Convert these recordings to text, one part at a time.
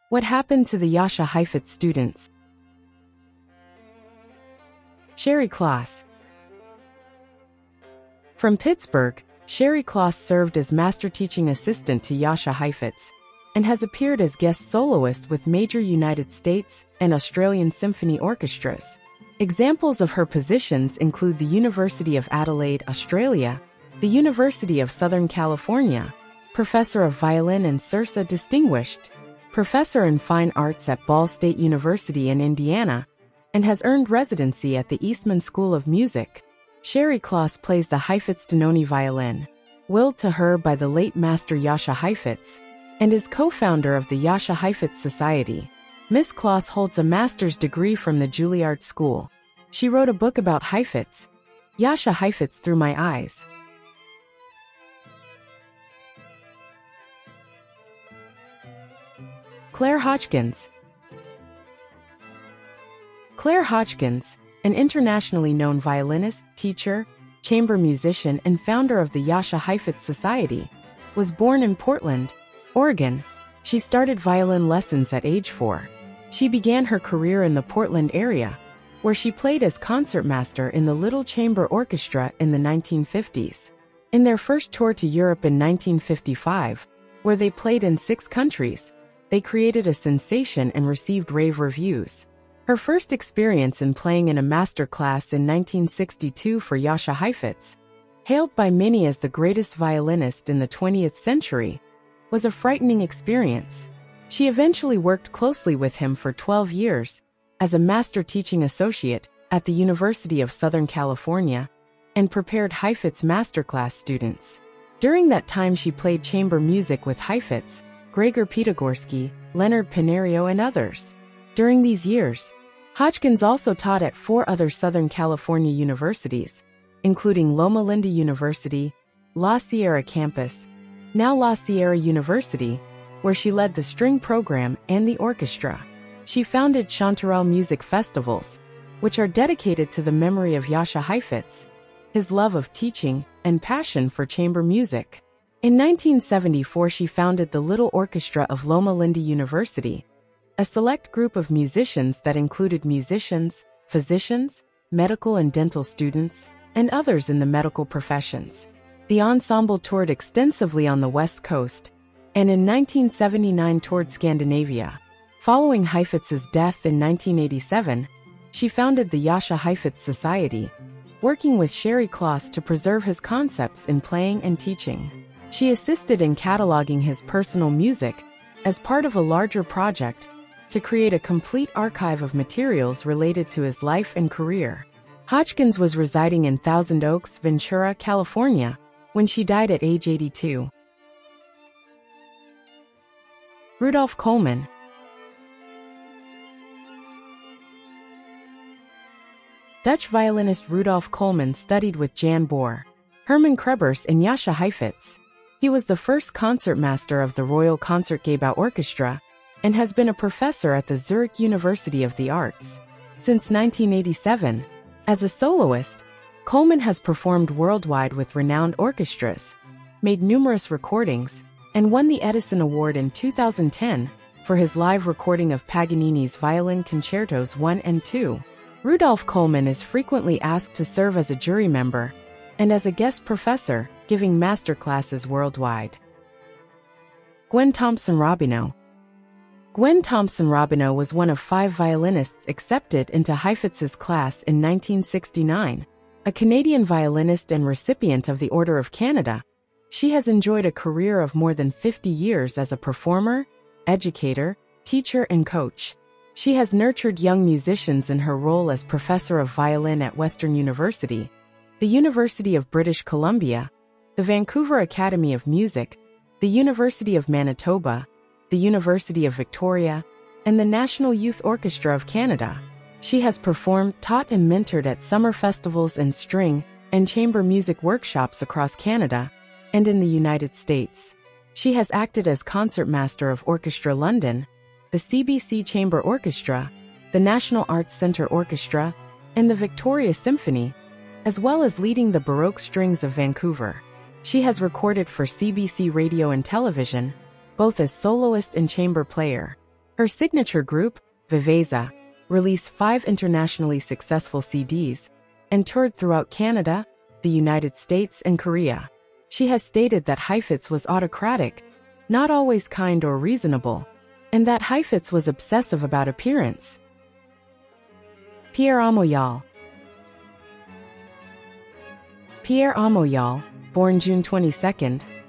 What happened to the Jascha Heifetz students? Sherry Kloss. From Pittsburgh, Sherry Kloss served as master teaching assistant to Jascha Heifetz and has appeared as guest soloist with major United States and Australian symphony orchestras. Examples of her positions include the University of Adelaide, Australia, the University of Southern California, Professor of Violin and Circe Distinguished, Professor in Fine Arts at Ball State University in Indiana, and has earned residency at the Eastman School of Music. Sherry Kloss plays the Heifetz-Danoni violin, willed to her by the late master Jascha Heifetz, and is co-founder of the Jascha Heifetz Society. Miss Kloss holds a master's degree from the Juilliard School. She wrote a book about Heifetz, Jascha Heifetz Through My Eyes. Claire Hodgkins. Claire Hodgkins, an internationally known violinist, teacher, chamber musician, and founder of the Jascha Heifetz Society, was born in Portland, Oregon. She started violin lessons at age 4. She began her career in the Portland area, where she played as concertmaster in the Little Chamber Orchestra in the 1950s. In their first tour to Europe in 1955, where they played in 6 countries, they created a sensation and received rave reviews. Her first experience in playing in a master class in 1962 for Jascha Heifetz, hailed by many as the greatest violinist in the 20th century, was a frightening experience. She eventually worked closely with him for 12 years as a master teaching associate at the University of Southern California and prepared Heifetz masterclass students. During that time she played chamber music with Heifetz, Gregor Pitagorsky, Leonard Pinario, and others. During these years, Hodgkins also taught at 4 other Southern California universities, including Loma Linda University, La Sierra Campus, now La Sierra University, where she led the string program and the orchestra. She founded Chanterelle Music Festivals, which are dedicated to the memory of Jascha Heifetz, his love of teaching, and passion for chamber music. In 1974 she founded the Little Orchestra of Loma Linda University, a select group of musicians that included musicians, physicians, medical and dental students, and others in the medical professions. The ensemble toured extensively on the West Coast, and in 1979 toured Scandinavia. Following Heifetz's death in 1987, she founded the Jascha Heifetz Society, working with Sherry Kloss to preserve his concepts in playing and teaching. She assisted in cataloging his personal music as part of a larger project to create a complete archive of materials related to his life and career. Hodgkins was residing in Thousand Oaks, Ventura, California, when she died at age 82. Rudolph Koelman. Dutch violinist Rudolph Koelman studied with Jan Bor, Herman Krebers, and Jascha Heifetz. He was the first concertmaster of the Royal Concertgebouw Orchestra and has been a professor at the Zurich University of the Arts. Since 1987, as a soloist, Koelman has performed worldwide with renowned orchestras, made numerous recordings, and won the Edison Award in 2010 for his live recording of Paganini's Violin Concertos 1 and 2. Rudolph Koelman is frequently asked to serve as a jury member and as a guest professor, giving masterclasses worldwide. Gwen Thompson-Robinow. Gwen Thompson-Robinow was one of 5 violinists accepted into Heifetz's class in 1969. A Canadian violinist and recipient of the Order of Canada, she has enjoyed a career of more than 50 years as a performer, educator, teacher, and coach. She has nurtured young musicians in her role as professor of violin at Western University, the University of British Columbia, the Vancouver Academy of Music, the University of Manitoba, the University of Victoria, and the National Youth Orchestra of Canada. She has performed, taught, and mentored at summer festivals and string and chamber music workshops across Canada and in the United States. She has acted as concertmaster of Orchestra London, the CBC Chamber Orchestra, the National Arts Centre Orchestra, and the Victoria Symphony, as well as leading the Baroque Strings of Vancouver. She has recorded for CBC Radio and Television, both as soloist and chamber player. Her signature group, Viveza, released 5 internationally successful CDs and toured throughout Canada, the United States, and Korea. She has stated that Heifetz was autocratic, not always kind or reasonable, and that Heifetz was obsessive about appearance. Pierre Amoyal. Pierre Amoyal, born June 22,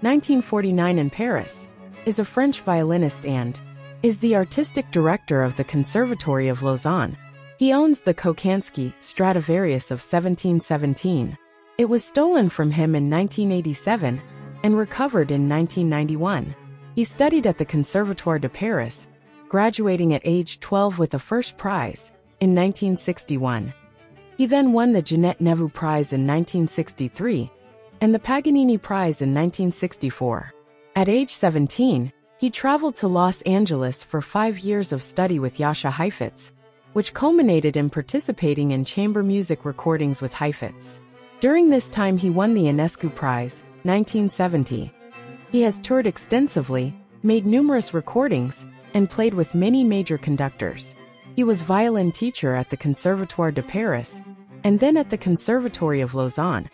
1949 in Paris, is a French violinist and is the artistic director of the Conservatory of Lausanne. He owns the Kochansky Stradivarius of 1717. It was stolen from him in 1987 and recovered in 1991. He studied at the Conservatoire de Paris, graduating at age 12 with a first prize in 1961. He then won the Jeanette Nevu Prize in 1963 and the Paganini Prize in 1964. At age 17, he traveled to Los Angeles for 5 years of study with Jascha Heifetz, which culminated in participating in chamber music recordings with Heifetz. During this time he won the Ionescu Prize, 1970. He has toured extensively, made numerous recordings, and played with many major conductors. He was violin teacher at the Conservatoire de Paris, and then at the Conservatory of Lausanne,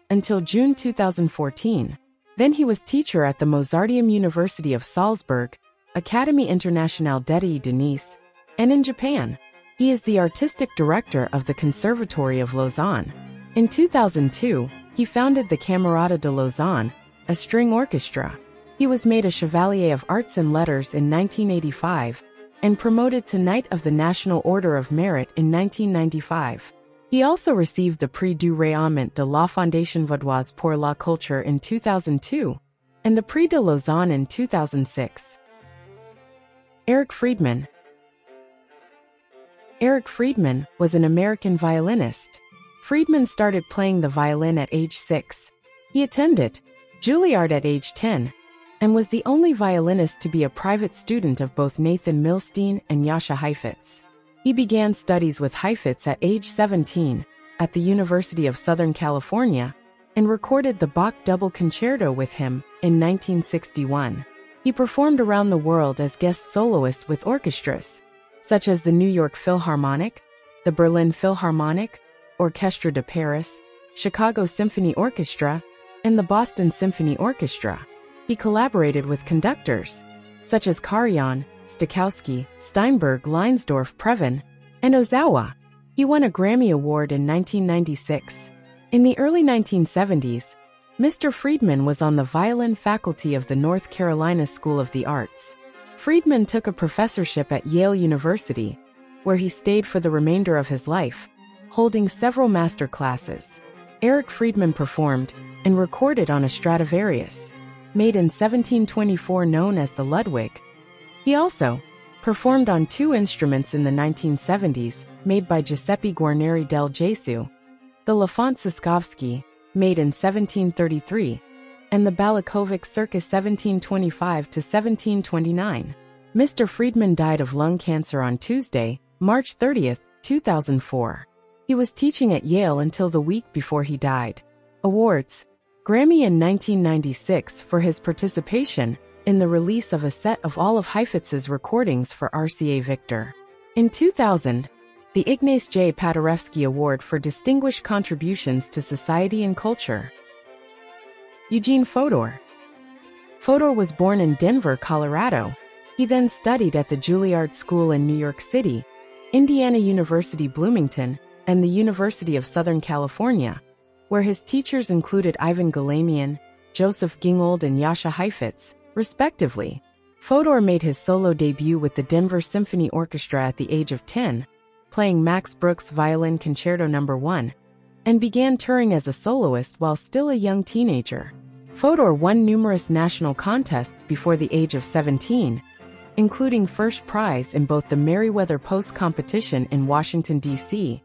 until June 2014. Then he was teacher at the Mozarteum University of Salzburg, Académie Internationale d'études de Nice, and in Japan. He is the artistic director of the Conservatory of Lausanne. In 2002, he founded the Camerata de Lausanne, a string orchestra. He was made a Chevalier of Arts and Letters in 1985 and promoted to Knight of the National Order of Merit in 1995. He also received the Prix du Rayonnement de la Fondation Vaudoise pour la Culture in 2002 and the Prix de Lausanne in 2006. Erick Friedman. Erick Friedman was an American violinist. Friedman started playing the violin at age 6. He attended Juilliard at age 10 and was the only violinist to be a private student of both Nathan Milstein and Jascha Heifetz. He began studies with Heifetz at age 17 at the University of Southern California and recorded the Bach Double Concerto with him in 1961. He performed around the world as guest soloist with orchestras, such as the New York Philharmonic, the Berlin Philharmonic, Orchestre de Paris, Chicago Symphony Orchestra, and the Boston Symphony Orchestra. He collaborated with conductors, such as Karajan, Stokowski, Steinberg, Leinsdorf, Previn, and Ozawa. He won a Grammy Award in 1996. In the early 1970s, Mr. Friedman was on the violin faculty of the North Carolina School of the Arts. Friedman took a professorship at Yale University, where he stayed for the remainder of his life, holding several master classes. Erick Friedman performed and recorded on a Stradivarius, made in 1724 known as the Ludwig. He also performed on 2 instruments in the 1970s, made by Giuseppe Guarneri del Gesù, the Lafont Soskovsky, made in 1733, and the Balakovic circa 1725 to 1729. Mr. Friedman died of lung cancer on Tuesday, March 30, 2004. He was teaching at Yale until the week before he died. Awards: Grammy in 1996 for his participation in the release of a set of all of Heifetz's recordings for RCA Victor. In 2000, the Ignace J. Paderewski Award for Distinguished Contributions to Society and Culture. Eugene Fodor. Fodor was born in Denver, Colorado. He then studied at the Juilliard School in New York City, Indiana University Bloomington, and the University of Southern California, where his teachers included Ivan Galamian, Joseph Gingold, and Jascha Heifetz, respectively. Fodor made his solo debut with the Denver Symphony Orchestra at the age of 10, playing Max Bruch's Violin Concerto No. 1, and began touring as a soloist while still a young teenager. Fodor won numerous national contests before the age of 17, including first prize in both the Merriweather Post competition in Washington, D.C.,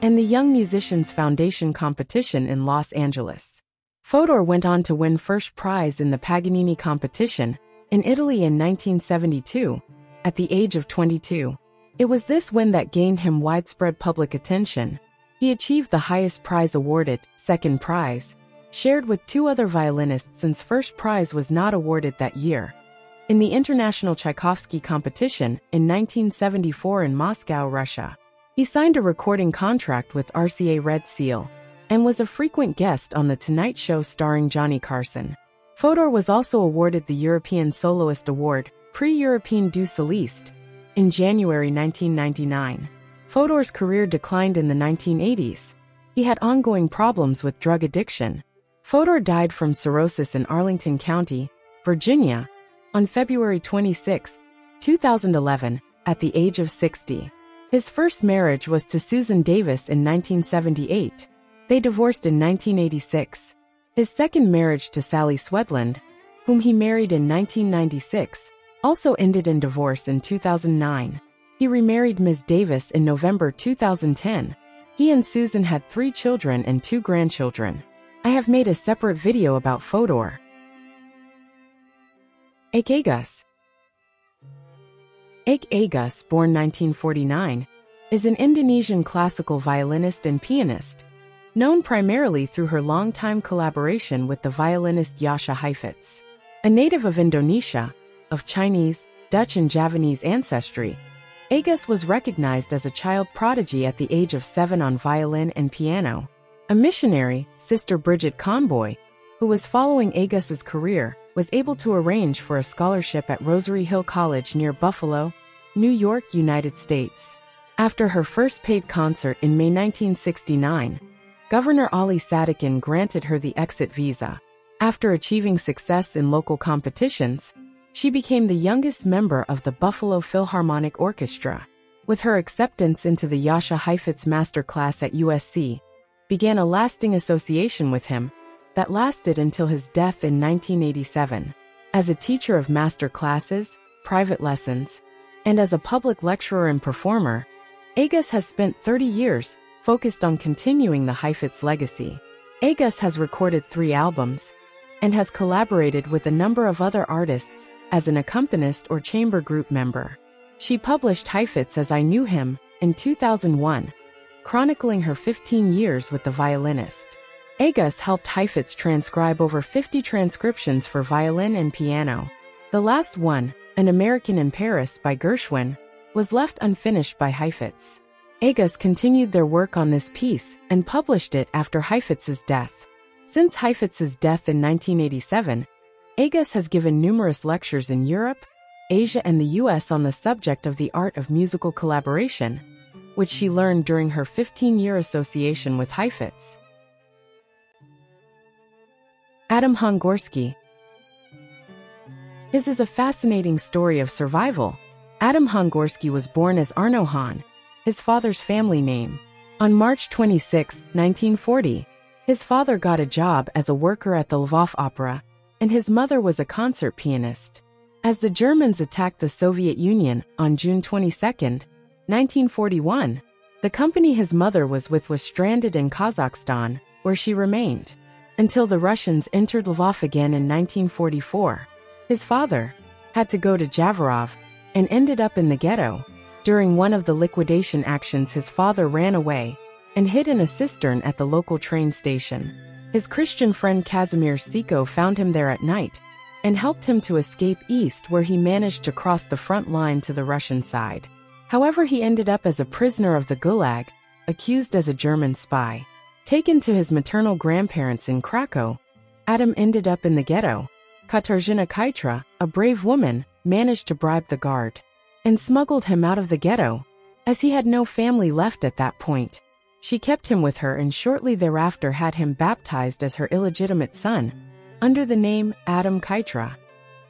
and the Young Musicians Foundation competition in Los Angeles. Fodor went on to win first prize in the Paganini competition in Italy in 1972, at the age of 22. It was this win that gained him widespread public attention. He achieved the highest prize awarded, second prize, shared with 2 other violinists since first prize was not awarded that year. in the International Tchaikovsky Competition in 1974 in Moscow, Russia. He signed a recording contract with RCA Red Seal and was a frequent guest on The Tonight Show starring Johnny Carson. Fodor was also awarded the European Soloist Award, Prix Européen du Soliste, in January 1999. Fodor's career declined in the 1980s. He had ongoing problems with drug addiction. Fodor died from cirrhosis in Arlington County, Virginia, on February 26, 2011, at the age of 60. His first marriage was to Susan Davis in 1978. They divorced in 1986. His second marriage to Sally Swedland, whom he married in 1996, also ended in divorce in 2009. He remarried Ms. Davis in November 2010. He and Susan had 3 children and 2 grandchildren. I have made a separate video about Fodor. Ayke Agus. Ayke Agus, born 1949, is an Indonesian classical violinist and pianist, known primarily through her long-time collaboration with the violinist Jascha Heifetz. A native of Indonesia, of Chinese, Dutch and Javanese ancestry, Agus was recognized as a child prodigy at the age of 7 on violin and piano. A missionary, Sister Bridget Conboy, who was following Agus's career, was able to arrange for a scholarship at Rosary Hill College near Buffalo, New York, United States. After her first paid concert in May 1969, Governor Ali Sadikin granted her the exit visa. After achieving success in local competitions, she became the youngest member of the Buffalo Philharmonic Orchestra. With her acceptance into the Jascha Heifetz master class at USC, began a lasting association with him that lasted until his death in 1987. As a teacher of master classes, private lessons, and as a public lecturer and performer, Agus has spent 30 years focused on continuing the Heifetz legacy. Agus has recorded 3 albums and has collaborated with a number of other artists as an accompanist or chamber group member. She published Heifetz as I Knew Him in 2001, chronicling her 15 years with the violinist. Agus helped Heifetz transcribe over 50 transcriptions for violin and piano. The last one, An American in Paris by Gershwin, was left unfinished by Heifetz. Agus continued their work on this piece and published it after Heifetz's death. Since Heifetz's death in 1987, Agus has given numerous lectures in Europe, Asia and the US on the subject of the art of musical collaboration, which she learned during her 15-year association with Heifetz. Adam Han-Gorski. His is a fascinating story of survival. Adam Han-Gorski was born as Arno Han, his father's family name. On March 26, 1940, his father got a job as a worker at the Lvov Opera, and his mother was a concert pianist. As the Germans attacked the Soviet Union on June 22, 1941, the company his mother was with was stranded in Kazakhstan, where she remained until the Russians entered Lvov again in 1944. His father had to go to Javorov and ended up in the ghetto. During one of the liquidation actions, his father ran away and hid in a cistern at the local train station. His Christian friend Kazimierz Siko found him there at night and helped him to escape east, where he managed to cross the front line to the Russian side. However, he ended up as a prisoner of the Gulag, accused as a German spy. Taken to his maternal grandparents in Krakow, Adam ended up in the ghetto. Katarzyna Kaitra, a brave woman, managed to bribe the guard and smuggled him out of the ghetto, as he had no family left at that point. She kept him with her and shortly thereafter had him baptized as her illegitimate son, under the name Adam Kaitra.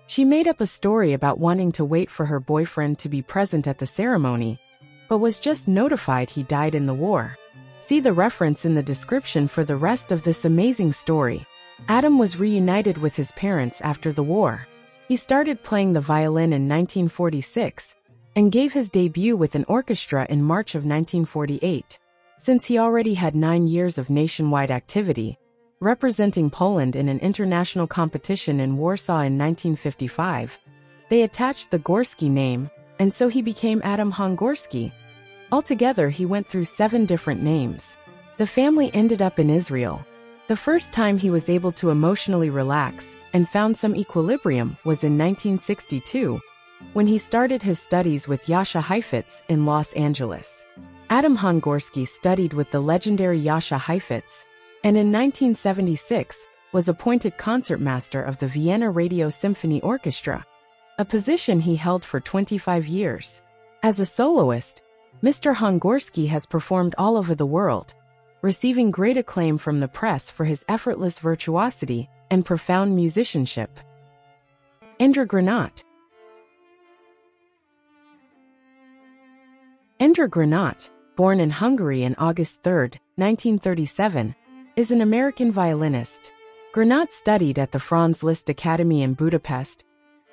She made up a story about wanting to wait for her boyfriend to be present at the ceremony, but was just notified he died in the war. See the reference in the description for the rest of this amazing story. Adam was reunited with his parents after the war. He started playing the violin in 1946 and gave his debut with an orchestra in March of 1948. Since he already had 9 years of nationwide activity, representing Poland in an international competition in Warsaw in 1955, they attached the Gorski name, and so he became Adam Han-Gorski. Altogether, he went through 7 different names. The family ended up in Israel. The first time he was able to emotionally relax and found some equilibrium was in 1962, when he started his studies with Jascha Heifetz in Los Angeles. Adam Han-Gorski studied with the legendary Jascha Heifetz, and in 1976 was appointed concertmaster of the Vienna Radio Symphony Orchestra, a position he held for 25 years. As a soloist, Mr. Han-Gorski has performed all over the world, receiving great acclaim from the press for his effortless virtuosity and profound musicianship. Endre Granat. Endre Granat, born in Hungary on August 3, 1937, is an American violinist. Granat studied at the Franz Liszt Academy in Budapest,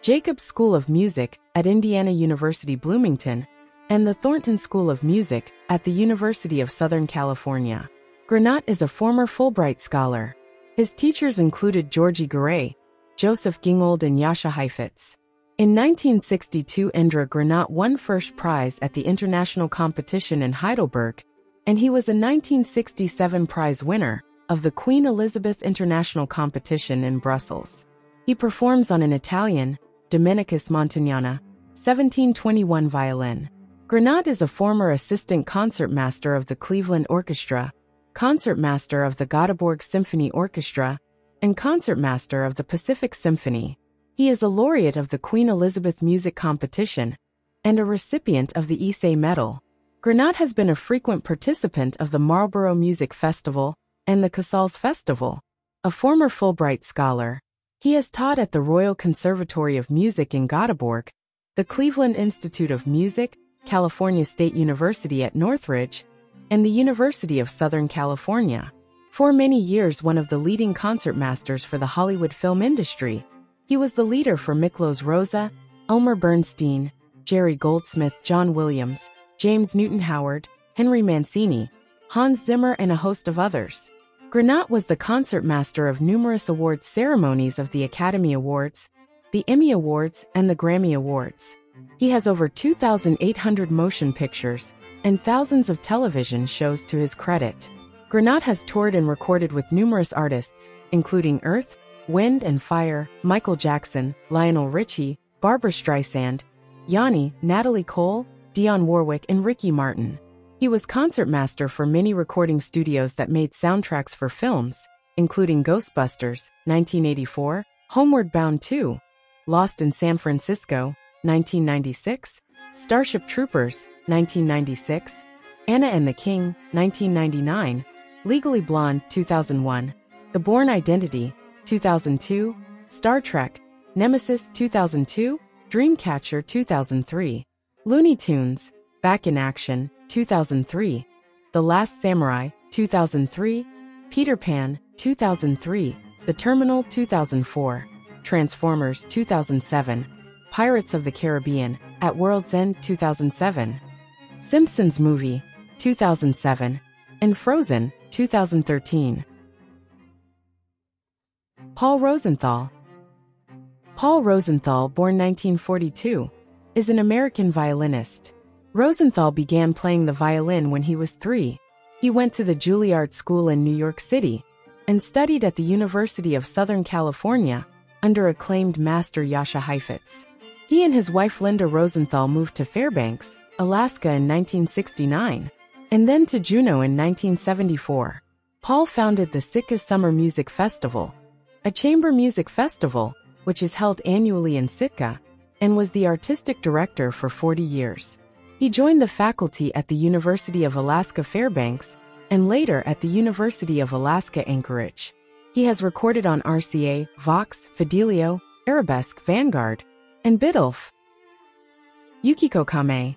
Jacobs School of Music at Indiana University Bloomington, and the Thornton School of Music at the University of Southern California. Granat is a former Fulbright scholar. His teachers included Georgi Garay, Joseph Gingold and Jascha Heifetz. In 1962, Endre Granat won first prize at the international competition in Heidelberg, and he was a 1967 prize winner of the Queen Elizabeth International Competition in Brussels. He performs on an Italian, Domenicus Montagnana, 1721 violin. Granat is a former assistant concertmaster of the Cleveland Orchestra, concertmaster of the Göteborg Symphony Orchestra, and concertmaster of the Pacific Symphony. He is a laureate of the Queen Elizabeth Music Competition and a recipient of the Issei Medal. Granat has been a frequent participant of the Marlborough Music Festival and the Casals Festival. A former Fulbright scholar, he has taught at the Royal Conservatory of Music in Göteborg, the Cleveland Institute of Music, California State University at Northridge, and the University of Southern California. For many years one of the leading concertmasters for the Hollywood film industry, he was the leader for Miklos Rozsa, Elmer Bernstein, Jerry Goldsmith, John Williams, James Newton Howard, Henry Mancini, Hans Zimmer, and a host of others. Granat was the concertmaster of numerous awards ceremonies of the Academy Awards, the Emmy Awards, and the Grammy Awards. He has over 2,800 motion pictures and thousands of television shows to his credit. Granat has toured and recorded with numerous artists, including Earth, Wind and Fire, Michael Jackson, Lionel Richie, Barbra Streisand, Yanni, Natalie Cole, Dionne Warwick, and Ricky Martin. He was concertmaster for many recording studios that made soundtracks for films, including Ghostbusters, 1984, Homeward Bound 2, Lost in San Francisco, 1996, Starship Troopers, 1996, Anna and the King, 1999, Legally Blonde, 2001, The Bourne Identity, 2002, Star Trek, Nemesis 2002, Dreamcatcher 2003, Looney Tunes, Back in Action 2003, The Last Samurai 2003, Peter Pan 2003, The Terminal 2004, Transformers 2007, Pirates of the Caribbean, At World's End 2007, Simpsons Movie 2007, and Frozen 2013. Paul Rosenthal. Paul Rosenthal, born 1942, is an American violinist. Rosenthal began playing the violin when he was 3. He went to the Juilliard School in New York City and studied at the University of Southern California under acclaimed master Jascha Heifetz. He and his wife Linda Rosenthal moved to Fairbanks, Alaska in 1969, and then to Juneau in 1974. Paul founded the Sitka Summer Music Festival, a chamber music festival which is held annually in Sitka, and was the artistic director for 40 years. He joined the faculty at the University of Alaska Fairbanks and later at the University of Alaska Anchorage. He has recorded on RCA, Vox, Fidelio, Arabesque, Vanguard, and Biddulph. Yukiko Kamei.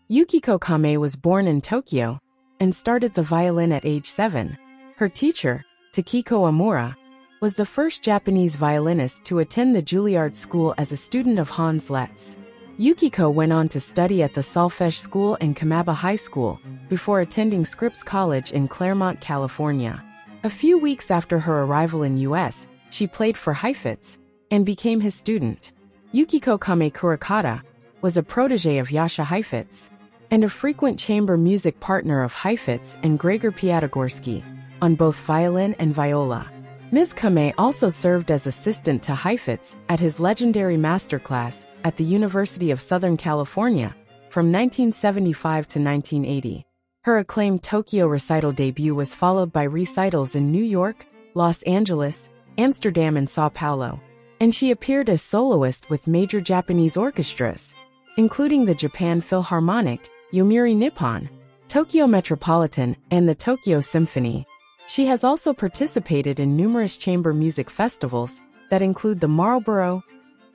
Yukiko Kamei was born in Tokyo and started the violin at age 7. Her teacher, Takiko Amura, was the first Japanese violinist to attend the Juilliard School as a student of Hans Letts. Yukiko went on to study at the Solfege School and Kamaba High School before attending Scripps College in Claremont, California. A few weeks after her arrival in U.S., she played for Heifetz and became his student. Yukiko Kamei Kurakata was a protege of Jascha Heifetz and a frequent chamber music partner of Heifetz and Gregor Piatigorsky. on both violin and viola. Ms. Kamei also served as assistant to Heifetz at his legendary masterclass at the University of Southern California from 1975 to 1980. Her acclaimed Tokyo recital debut was followed by recitals in New York, Los Angeles, Amsterdam and Sao Paulo, and she appeared as soloist with major Japanese orchestras, including the Japan Philharmonic, Yomiuri Nippon, Tokyo Metropolitan, and the Tokyo Symphony. She has also participated in numerous chamber music festivals that include the Marlborough,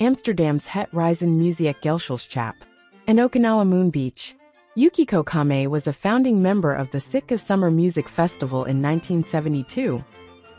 Amsterdam's Het Reizen Muziekgesellschaft, and Okinawa Moon Beach. Yukiko Kamei was a founding member of the Sitka Summer Music Festival in 1972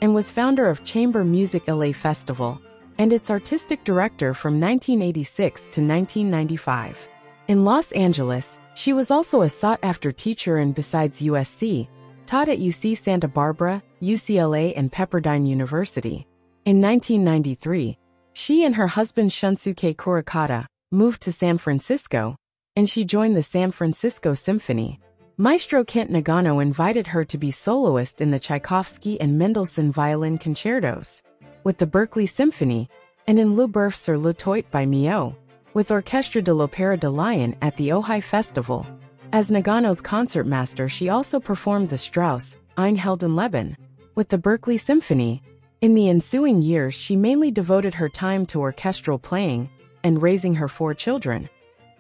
and was founder of Chamber Music LA Festival and its artistic director from 1986 to 1995. In Los Angeles, she was also a sought-after teacher and besides USC, taught at UC Santa Barbara, UCLA and Pepperdine University. In 1993, she and her husband Shunsuke Kurakata moved to San Francisco, and she joined the San Francisco Symphony. Maestro Kent Nagano invited her to be soloist in the Tchaikovsky and Mendelssohn violin concertos with the Berkeley Symphony, and in Le Boeuf sur le Toit by Mio, with Orchestre de l'Opéra de Lyon at the Ojai Festival. As Nagano's concertmaster, she also performed the Strauss, Ein Heldenleben, with the Berkeley Symphony. In the ensuing years, she mainly devoted her time to orchestral playing and raising her 4 children,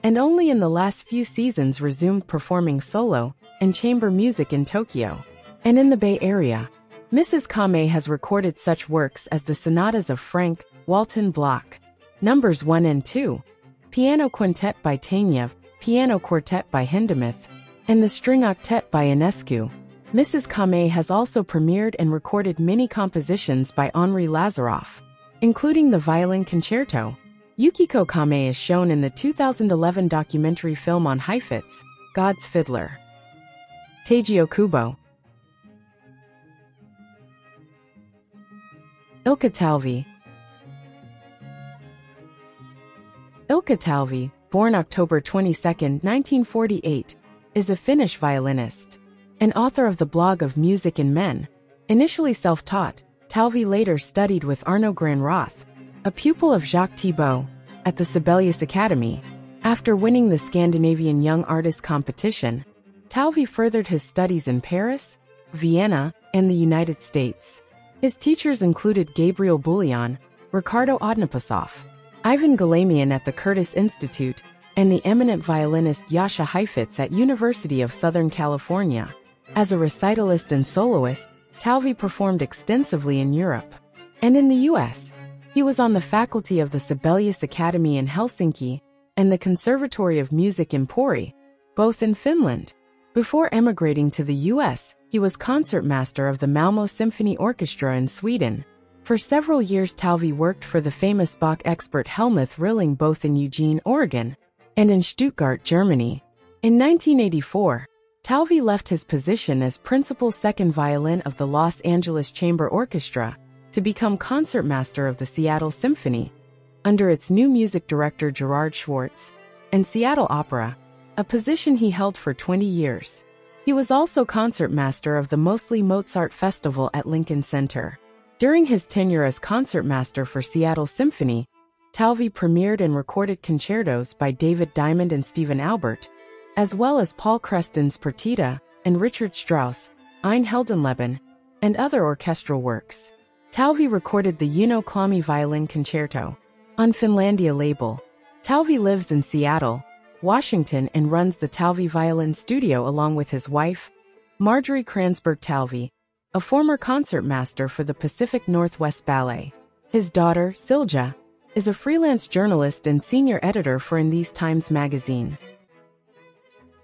and only in the last few seasons resumed performing solo and chamber music in Tokyo and in the Bay Area. Mrs. Kamei has recorded such works as the sonatas of Frank Walton Bloch, Numbers 1 and 2, Piano Quintet by Taneyev, Piano Quartet by Hindemith, and the String Octet by Ionescu. Mrs. Kamei has also premiered and recorded many compositions by Henri Lazaroff, including the Violin Concerto. Yukiko Kamei is shown in the 2011 documentary film on Heifetz, God's Fiddler. Teiji Okubo. Ilkka Talvi. Ilkka Talvi, born October 22, 1948, is a Finnish violinist and author of the blog of Music and Men. Initially self-taught, Talvi later studied with Arno Granroth, a pupil of Jacques Thibault, at the Sibelius Academy. After winning the Scandinavian Young Artist Competition, Talvi furthered his studies in Paris, Vienna, and the United States. His teachers included Gabriel Bouillon, Ricardo Odnipasov, Ivan Galamian at the Curtis Institute, and the eminent violinist Jascha Heifetz at University of Southern California. As a recitalist and soloist, Talvi performed extensively in Europe and in the U.S. He was on the faculty of the Sibelius Academy in Helsinki and the Conservatory of Music in Pori, both in Finland. Before emigrating to the U.S., he was concertmaster of the Malmö Symphony Orchestra in Sweden. For several years, Talvi worked for the famous Bach expert Helmuth Rilling both in Eugene, Oregon, and in Stuttgart, Germany. In 1984, Talvi left his position as principal second violin of the Los Angeles Chamber Orchestra to become concertmaster of the Seattle Symphony, under its new music director Gerard Schwartz, and Seattle Opera, a position he held for 20 years. He was also concertmaster of the Mostly Mozart Festival at Lincoln Center. During his tenure as concertmaster for Seattle Symphony, Talvi premiered and recorded concertos by David Diamond and Stephen Albert, as well as Paul Creston's Partita and Richard Strauss, Ein Heldenleben, and other orchestral works. Talvi recorded the Uno Klami Violin Concerto on Finlandia label. Talvi lives in Seattle, Washington and runs the Talvi Violin Studio along with his wife, Marjorie Kransberg Talvi, a former concertmaster for the Pacific Northwest Ballet. His daughter, Silja, is a freelance journalist and senior editor for In These Times magazine.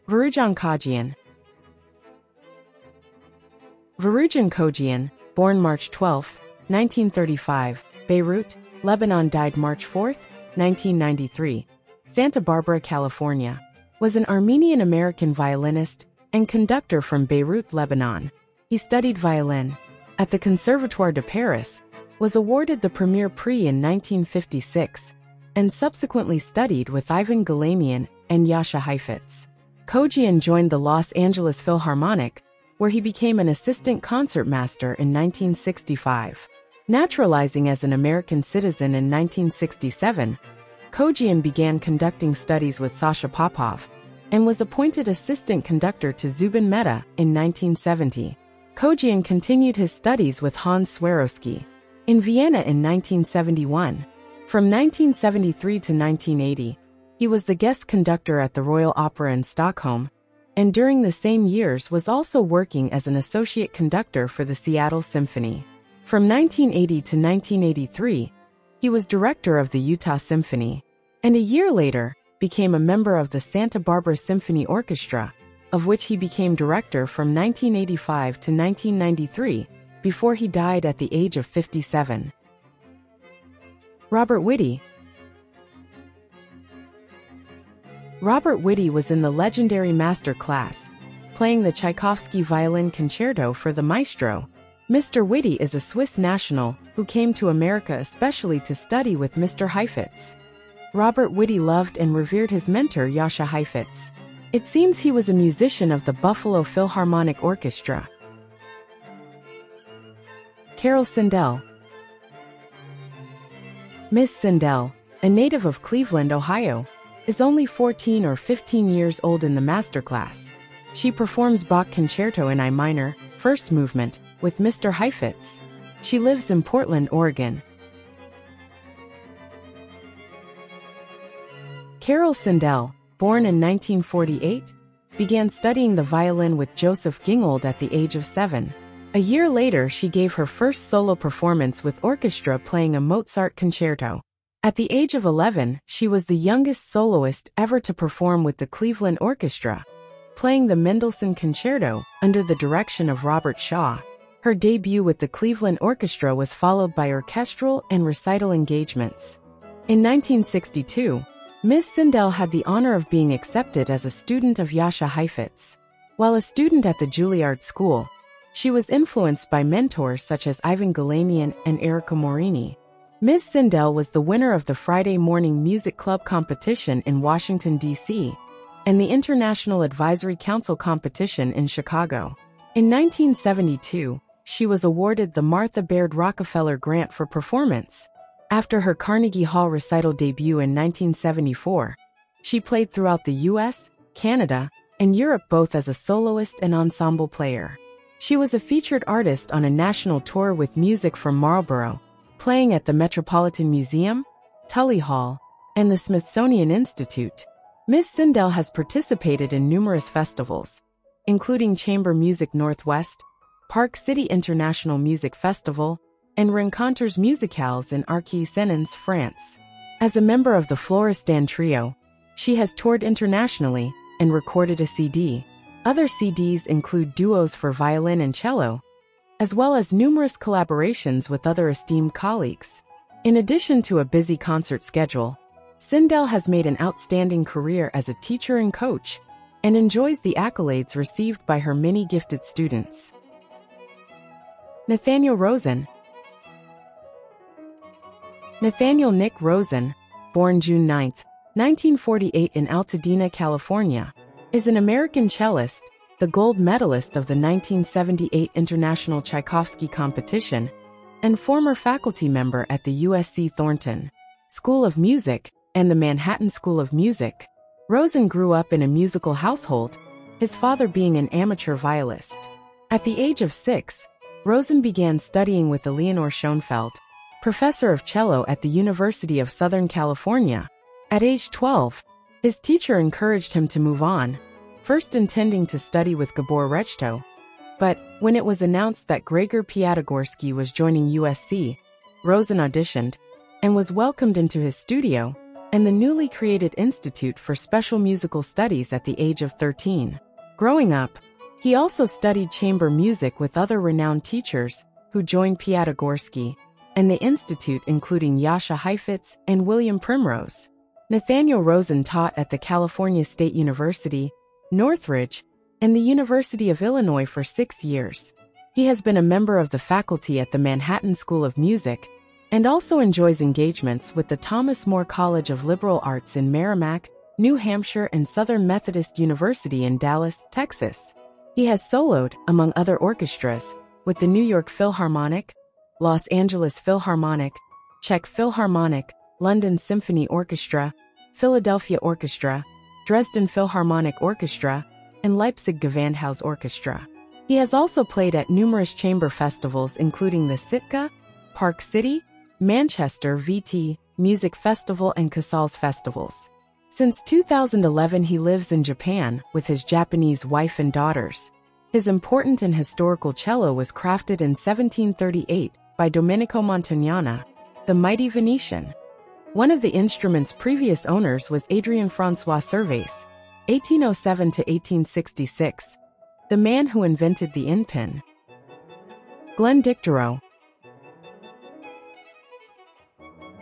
Varoujon Kodjian. Varoujon Kodjian, born March 12, 1935, Beirut, Lebanon, died March 4, 1993, Santa Barbara, California, was an Armenian-American violinist and conductor from Beirut, Lebanon. He studied violin at the Conservatoire de Paris, was awarded the Premier Prix in 1956, and subsequently studied with Ivan Galamian and Jascha Heifetz. Kodjian joined the Los Angeles Philharmonic, where he became an assistant concertmaster in 1965. Naturalizing as an American citizen in 1967, Kodjian began conducting studies with Sasha Popov and was appointed assistant conductor to Zubin Mehta in 1970. Kodjian continued his studies with Hans Swarovski in Vienna in 1971. From 1973 to 1980, he was the guest conductor at the Royal Opera in Stockholm, and during the same years was also working as an associate conductor for the Seattle Symphony. From 1980 to 1983, he was director of the Utah Symphony, and a year later became a member of the Santa Barbara Symphony Orchestra, of which he became director from 1985 to 1993, before he died at the age of 57. Robert Witte. Robert Witte was in the legendary master class, playing the Tchaikovsky Violin Concerto for the maestro. Mr. Witte is a Swiss national who came to America especially to study with Mr. Heifetz. Robert Witte loved and revered his mentor Jascha Heifetz. It seems he was a musician of the Buffalo Philharmonic Orchestra. Carol Sindell. Miss Sindell, a native of Cleveland, Ohio, is only 14 or 15 years old in the master class. She performs Bach Concerto in I minor, first movement, with Mr. Heifetz. She lives in Portland, Oregon. Carol Sindell, born in 1948, began studying the violin with Joseph Gingold at the age of 7. A year later, she gave her first solo performance with orchestra playing a Mozart concerto. At the age of 11, she was the youngest soloist ever to perform with the Cleveland Orchestra, playing the Mendelssohn Concerto under the direction of Robert Shaw. Her debut with the Cleveland Orchestra was followed by orchestral and recital engagements. In 1962, Miss Sindell had the honor of being accepted as a student of Jascha Heifetz. While a student at the Juilliard School, she was influenced by mentors such as Ivan Galamian and Erika Morini. Miss Sindell was the winner of the Friday Morning Music Club competition in Washington, D.C., and the International Advisory Council competition in Chicago. In 1972, she was awarded the Martha Baird Rockefeller Grant for performance. After her Carnegie Hall recital debut in 1974, she played throughout the U.S., Canada, and Europe both as a soloist and ensemble player. She was a featured artist on a national tour with music from Marlborough, playing at the Metropolitan Museum, Tully Hall, and the Smithsonian Institute. Miss Sindell has participated in numerous festivals, including Chamber Music Northwest, Park City International Music Festival, and Rencontres Musicales in Arcis-Senans, France. As a member of the Florestan Trio, she has toured internationally and recorded a CD. Other CDs include duos for violin and cello, as well as numerous collaborations with other esteemed colleagues. In addition to a busy concert schedule, Sindell has made an outstanding career as a teacher and coach, and enjoys the accolades received by her many gifted students. Nathaniel Rosen. Nathaniel Nick Rosen, born June 9, 1948 in Altadena, California, is an American cellist, the gold medalist of the 1978 International Tchaikovsky Competition, and former faculty member at the USC Thornton School of Music and the Manhattan School of Music. Rosen grew up in a musical household, his father being an amateur violist. At the age of 6, Rosen began studying with Eleanor Schoenfeld, professor of cello at the University of Southern California. At age 12, his teacher encouraged him to move on, first intending to study with Gabor Rechto. But when it was announced that Gregor Piatigorsky was joining USC, Rosen auditioned and was welcomed into his studio and the newly created Institute for Special Musical Studies at the age of 13. Growing up, he also studied chamber music with other renowned teachers who joined Piatigorsky and the Institute, including Jascha Heifetz and William Primrose. Nathaniel Rosen taught at the California State University, Northridge, and the University of Illinois for 6 years. He has been a member of the faculty at the Manhattan School of Music and also enjoys engagements with the Thomas More College of Liberal Arts in Merrimack, New Hampshire, and Southern Methodist University in Dallas, Texas. He has soloed, among other orchestras, with the New York Philharmonic, Los Angeles Philharmonic, Czech Philharmonic, London Symphony Orchestra, Philadelphia Orchestra, Dresden Philharmonic Orchestra, and Leipzig Gewandhaus Orchestra. He has also played at numerous chamber festivals including the Sitka, Park City, Manchester VT Music Festival and Casals Festivals. Since 2011 he lives in Japan with his Japanese wife and daughters. His important and historical cello was crafted in 1738 by Domenico Montagnana, the mighty Venetian. One of the instrument's previous owners was Adrien François Servais, 1807 to 1866, the man who invented the in-pin. Glenn Dicterow.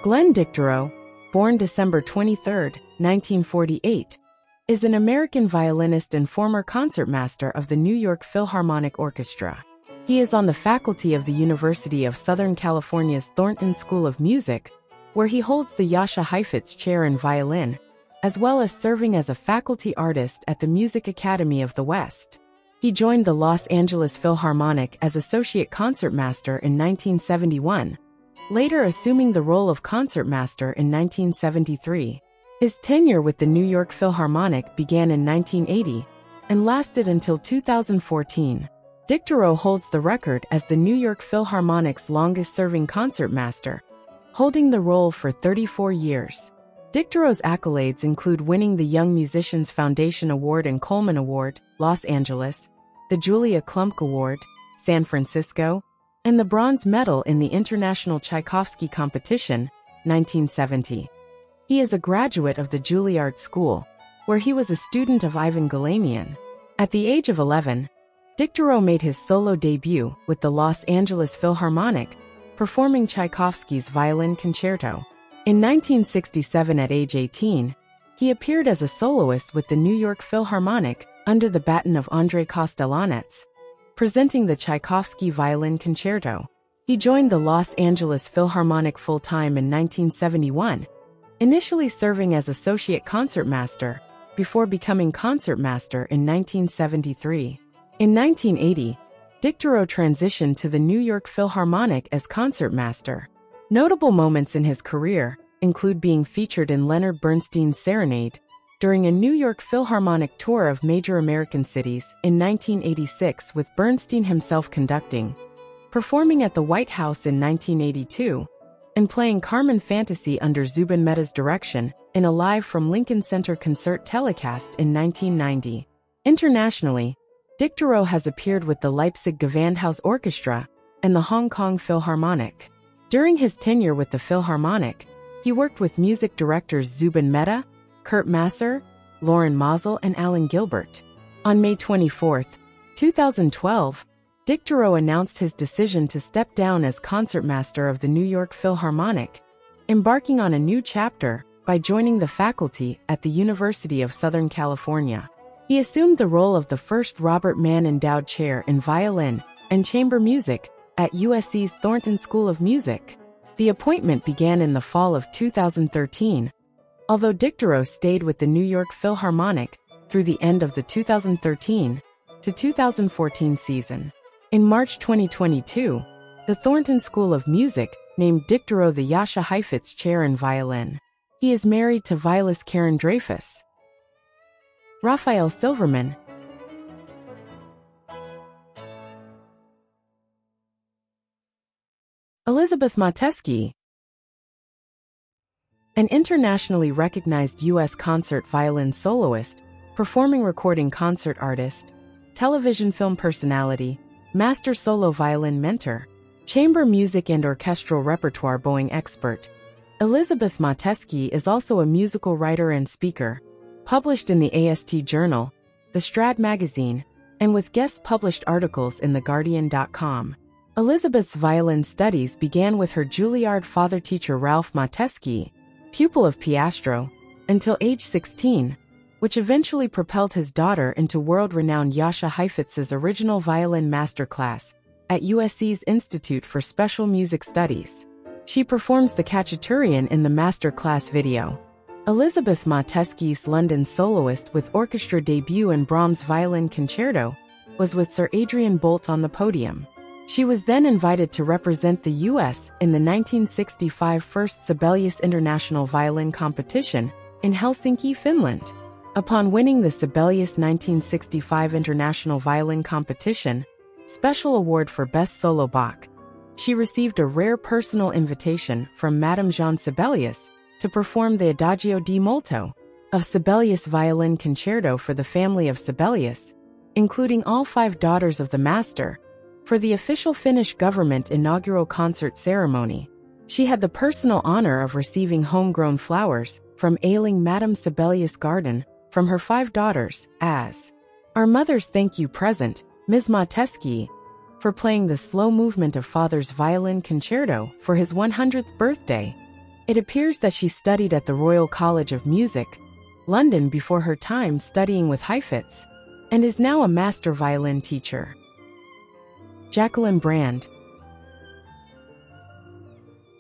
Glenn Dicterow, born December 23, 1948, is an American violinist and former concertmaster of the New York Philharmonic Orchestra. He is on the faculty of the University of Southern California's Thornton School of Music, where he holds the Jascha Heifetz Chair in Violin, as well as serving as a faculty artist at the Music Academy of the West. He joined the Los Angeles Philharmonic as associate concertmaster in 1971, later assuming the role of concertmaster in 1973. His tenure with the New York Philharmonic began in 1980 and lasted until 2014. Dicterow holds the record as the New York Philharmonic's longest-serving concertmaster, holding the role for 34 years. Dicterow's accolades include winning the Young Musicians Foundation Award and Koelman Award, Los Angeles, the Julia Klumck Award, San Francisco, and the bronze medal in the International Tchaikovsky Competition, 1970. He is a graduate of the Juilliard School, where he was a student of Ivan Galamian. At the age of 11, Dicterow made his solo debut with the Los Angeles Philharmonic, performing Tchaikovsky's Violin Concerto. In 1967, at age 18, he appeared as a soloist with the New York Philharmonic under the baton of Andrei Kostelanetz, presenting the Tchaikovsky Violin Concerto. He joined the Los Angeles Philharmonic full-time in 1971, initially serving as associate concertmaster, before becoming concertmaster in 1973. In 1980, Dicterow transitioned to the New York Philharmonic as concertmaster. Notable moments in his career include being featured in Leonard Bernstein's Serenade during a New York Philharmonic tour of major American cities in 1986 with Bernstein himself conducting, performing at the White House in 1982, and playing Carmen Fantasy under Zubin Mehta's direction in a live from Lincoln Center concert telecast in 1990. Internationally, Dicterow has appeared with the Leipzig Gewandhaus Orchestra and the Hong Kong Philharmonic. During his tenure with the Philharmonic, he worked with music directors Zubin Mehta, Kurt Masur, Lauren Mazel, and Alan Gilbert. On May 24, 2012, Dicterow announced his decision to step down as concertmaster of the New York Philharmonic, embarking on a new chapter by joining the faculty at the University of Southern California. He assumed the role of the first Robert Mann Endowed Chair in Violin and Chamber Music at USC's Thornton School of Music. The appointment began in the fall of 2013, although Dicterow stayed with the New York Philharmonic through the end of the 2013 to 2014 season. In March 2022, the Thornton School of Music named Dicterow the Jascha Heifetz Chair in Violin. He is married to violist Karen Dreyfus. Raphael Silverman. Elisabeth Matesky, an internationally recognized U.S. concert violin soloist, performing recording concert artist, television film personality, master solo violin mentor, chamber music and orchestral repertoire bowing expert. Elisabeth Matesky is also a musical writer and speaker, published in the AST Journal, the Strad Magazine, and with guest published articles in TheGuardian.com. Elisabeth's violin studies began with her Juilliard father-teacher Ralph Matesky, pupil of Piastro, until age 16, which eventually propelled his daughter into world-renowned Jascha Heifetz's original violin masterclass at USC's Institute for Special Music Studies. She performs the Khachaturian in the masterclass video. Elisabeth Matesky's London soloist with orchestra debut in Brahms' Violin Concerto was with Sir Adrian Boult on the podium. She was then invited to represent the U.S. in the 1965 First Sibelius International Violin Competition in Helsinki, Finland. Upon winning the Sibelius 1965 International Violin Competition Special Award for Best Solo Bach, she received a rare personal invitation from Madame Jean Sibelius to perform the Adagio di Molto of Sibelius Violin Concerto for the family of Sibelius, including all 5 daughters of the master, for the official Finnish government inaugural concert ceremony. She had the personal honor of receiving homegrown flowers from ailing Madame Sibelius' garden from her 5 daughters, as our mother's thank you present, Ms. Matesky, for playing the slow movement of father's violin concerto for his 100th birthday. It appears that she studied at the Royal College of Music, London before her time studying with Heifetz, and is now a master violin teacher. Jacqueline Brand.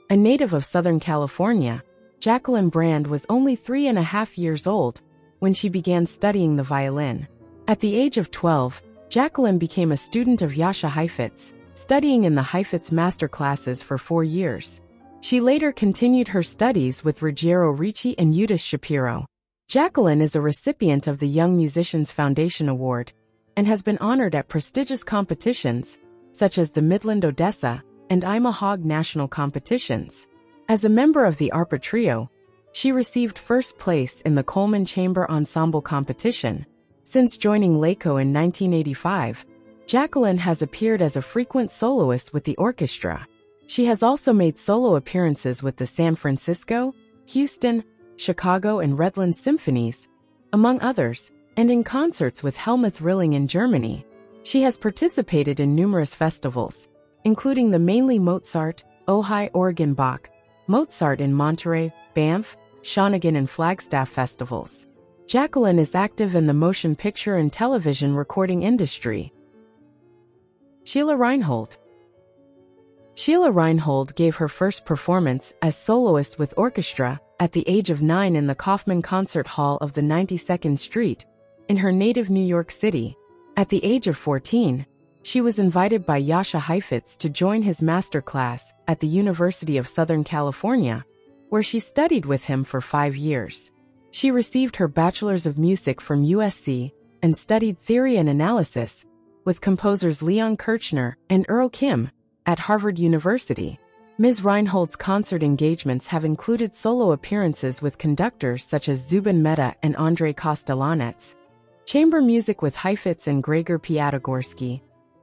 A native of Southern California, Jacqueline Brand was only 3.5 years old when she began studying the violin. At the age of 12, Jacqueline became a student of Jascha Heifetz, studying in the Heifetz master classes for 4 years. She later continued her studies with Ruggiero Ricci and Eudes Shapiro. Jacqueline is a recipient of the Young Musicians Foundation Award and has been honored at prestigious competitions such as the Midland Odessa and Ima Haag national competitions. As a member of the ARPA Trio, she received first place in the Koelman Chamber Ensemble competition. Since joining LACO in 1985, Jacqueline has appeared as a frequent soloist with the orchestra. She has also made solo appearances with the San Francisco, Houston, Chicago and Redlands Symphonies, among others, and in concerts with Helmuth Rilling in Germany. She has participated in numerous festivals, including the mainly Mozart, Ojai Oregon Bach, Mozart in Monterey, Banff, Shawinigan and Flagstaff festivals. Jacqueline is active in the motion picture and television recording industry. Sheila Reinhold. Sheila Reinhold gave her first performance as soloist with orchestra at the age of 9 in the Kaufman Concert Hall of the 92nd Street, in her native New York City. At the age of 14, she was invited by Jascha Heifetz to join his master class at the University of Southern California, where she studied with him for 5 years. She received her Bachelor's of Music from USC and studied theory and analysis with composers Leon Kirchner and Earl Kim at Harvard University. Ms. Reinhold's concert engagements have included solo appearances with conductors such as Zubin Mehta and Andrei Kostelanets, chamber music with Heifetz and Gregor Piatigorsky,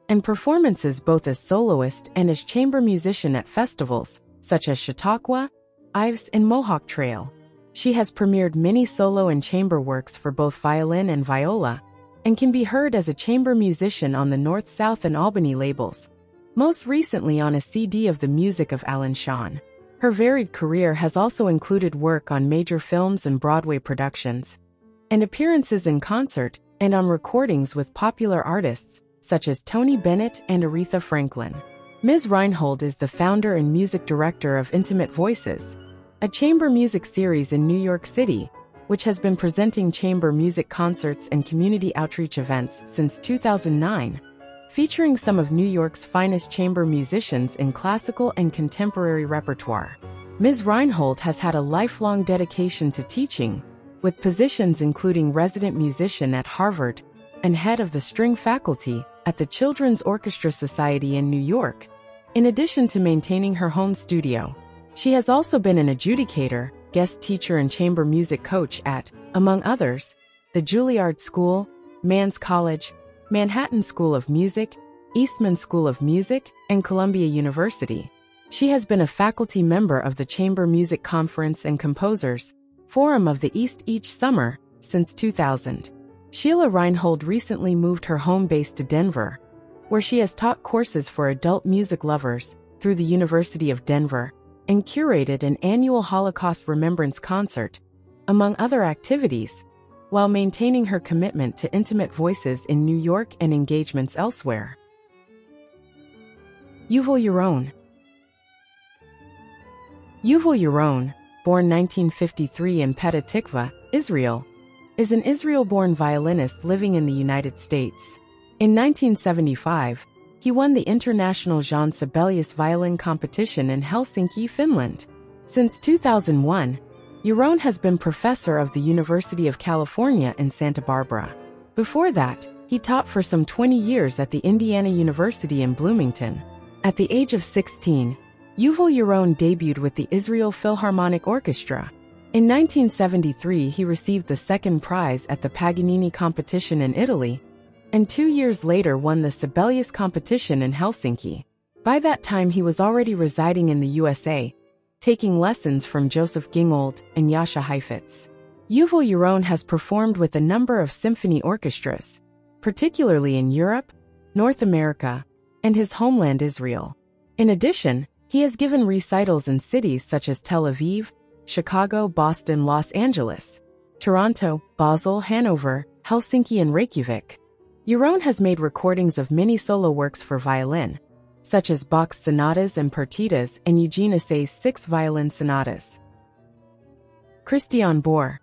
and performances both as soloist and as chamber musician at festivals such as Chautauqua, Ives and Mohawk Trail. She has premiered many solo and chamber works for both violin and viola, and can be heard as a chamber musician on the North South and Albany labels, most recently on a CD of the music of Alan Shawn. Her varied career has also included work on major films and Broadway productions, and appearances in concert and on recordings with popular artists such as Tony Bennett and Aretha Franklin. Ms. Reinhold is the founder and music director of Intimate Voices, a chamber music series in New York City, which has been presenting chamber music concerts and community outreach events since 2009, featuring some of New York's finest chamber musicians in classical and contemporary repertoire. Ms. Reinhold has had a lifelong dedication to teaching, with positions including resident musician at Harvard and head of the string faculty at the Children's Orchestra Society in New York. In addition to maintaining her home studio, she has also been an adjudicator, guest teacher and chamber music coach at, among others, the Juilliard School, Mannes College, Manhattan School of Music, Eastman School of Music, and Columbia University. She has been a faculty member of the Chamber Music Conference and Composers Forum of the East each summer since 2000. Sheila Reinhold recently moved her home base to Denver, where she has taught courses for adult music lovers through the University of Denver and curated an annual Holocaust Remembrance concert, among other activities, while maintaining her commitment to Intimate Voices in New York and engagements elsewhere. Yuval Yaron. Yuval Yaron, born 1953 in Petah Tikva, Israel, is an Israel-born violinist living in the United States. In 1975, he won the International Jean Sibelius Violin Competition in Helsinki, Finland. Since 2001, Yaron has been professor of the University of California in Santa Barbara. Before that, he taught for some 20 years at the Indiana University in Bloomington. At the age of 16, Yuval Yaron debuted with the Israel Philharmonic Orchestra. In 1973, he received the second prize at the Paganini competition in Italy, and 2 years later won the Sibelius competition in Helsinki. By that time, he was already residing in the USA, taking lessons from Joseph Gingold and Jascha Heifetz. Yuval Yaron has performed with a number of symphony orchestras, particularly in Europe, North America, and his homeland Israel. In addition, he has given recitals in cities such as Tel Aviv, Chicago, Boston, Los Angeles, Toronto, Basel, Hanover, Helsinki, and Reykjavik. Yaron has made recordings of many solo works for violin, such as Bach's sonatas and partitas and Eugene Issay's 6 violin sonatas. Christiaan Bor.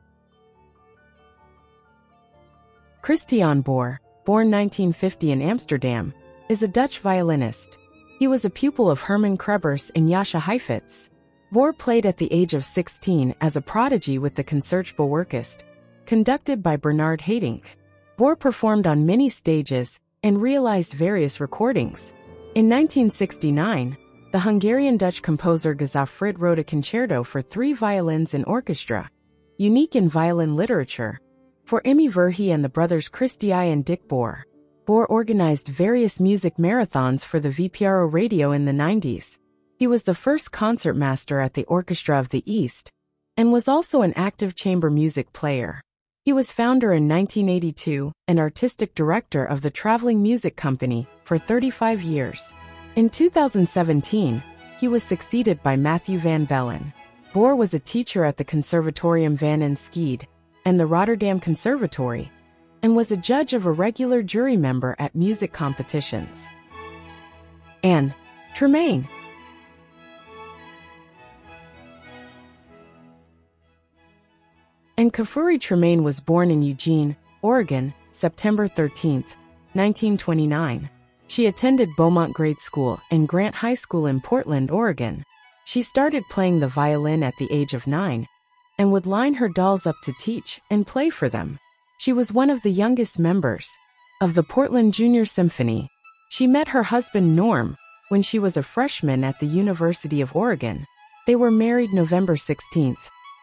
Christiaan Bor, born 1950 in Amsterdam, is a Dutch violinist. He was a pupil of Herman Krebers and Jascha Heifetz. Bor played at the age of 16 as a prodigy with the Concertgebouworkest, conducted by Bernard Haitink. Bor performed on many stages and realized various recordings. In 1969, the Hungarian-Dutch composer Gezafrid wrote a concerto for 3 violins and orchestra, unique in violin literature, for Emmy Verhey and the brothers Christiaan and Dick Bor. Bor organized various music marathons for the VPRO radio in the 90s. He was the first concertmaster at the Orchestra of the East, and was also an active chamber music player. He was founder in 1982 and artistic director of the Traveling Music Company for 35 years. In 2017, he was succeeded by Matthew van Bellen. Bor was a teacher at the Conservatorium van Enschede and the Rotterdam Conservatory, and was a judge of a regular jury member at music competitions. And Tremaine. And Kafuri Tremaine was born in Eugene, Oregon, September 13, 1929. She attended Beaumont Grade School and Grant High School in Portland, Oregon. She started playing the violin at the age of 9, and would line her dolls up to teach and play for them. She was one of the youngest members of the Portland Junior Symphony. She met her husband Norm when she was a freshman at the University of Oregon. They were married November 16,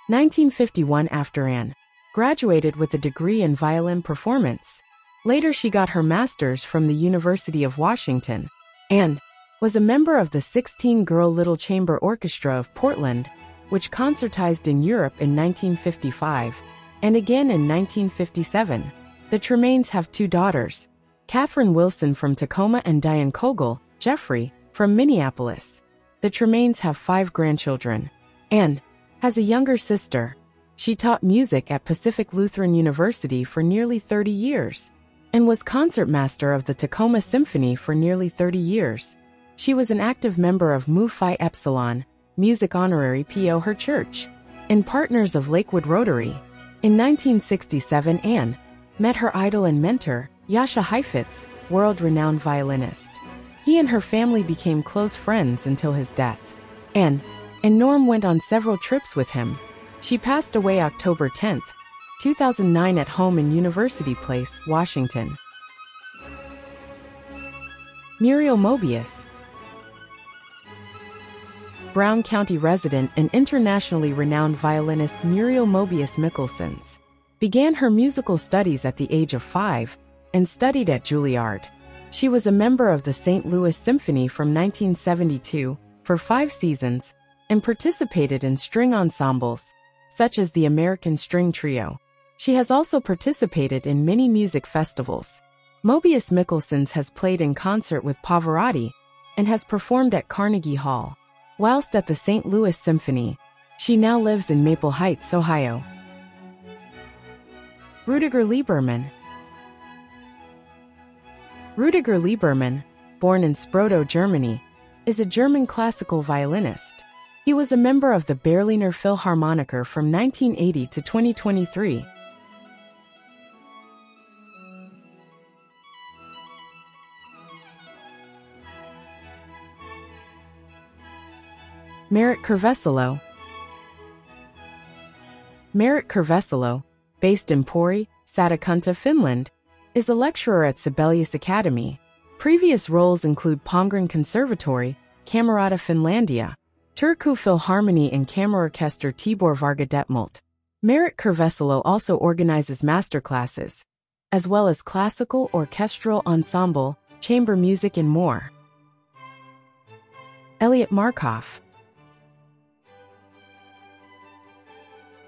1951 after Anne graduated with a degree in violin performance. Later she got her master's from the University of Washington, and was a member of the 16-girl Little Chamber Orchestra of Portland, which concertized in Europe in 1955, and again in 1957. The Tremaines have 2 daughters, Catherine Wilson from Tacoma and Diane Kogel, Jeffrey, from Minneapolis. The Tremaines have 5 grandchildren, and has a younger sister. She taught music at Pacific Lutheran University for nearly 30 years, and was concertmaster of the Tacoma Symphony for nearly 30 years. She was an active member of Mu Phi Epsilon, Music Honorary PO her church, and Partners of Lakewood Rotary. In 1967, Anne met her idol and mentor, Jascha Heifetz, world-renowned violinist. He and her family became close friends until his death. Anne and Norm went on several trips with him. She passed away October 10, 2009 at home in University Place, Washington. Muriel Mobius. Brown County resident and internationally renowned violinist Muriel Mobius Mikkelsons began her musical studies at the age of 5 and studied at Juilliard. She was a member of the St. Louis Symphony from 1972 for 5 seasons and participated in string ensembles, such as the American String Trio. She has also participated in many music festivals. Mobius Mikkelsons has played in concert with Pavarotti and has performed at Carnegie Hall. Whilst at the St. Louis Symphony, she now lives in Maple Heights, Ohio. Rüdiger Liebermann. Rüdiger Liebermann, born in Sproto, Germany, is a German classical violinist. He was a member of the Berliner Philharmoniker from 1980 to 2023. Maarit Kirvessalo. Maarit Kirvessalo, based in Pori, Satakunta, Finland, is a lecturer at Sibelius Academy. Previous roles include Palmgren Conservatory, Camerata Finlandia, Turku Philharmonie and Kammerorchester Tibor Varga Detmold. Maarit Kirvessalo also organizes masterclasses, as well as classical, orchestral ensemble, chamber music and more. Elliot Markow.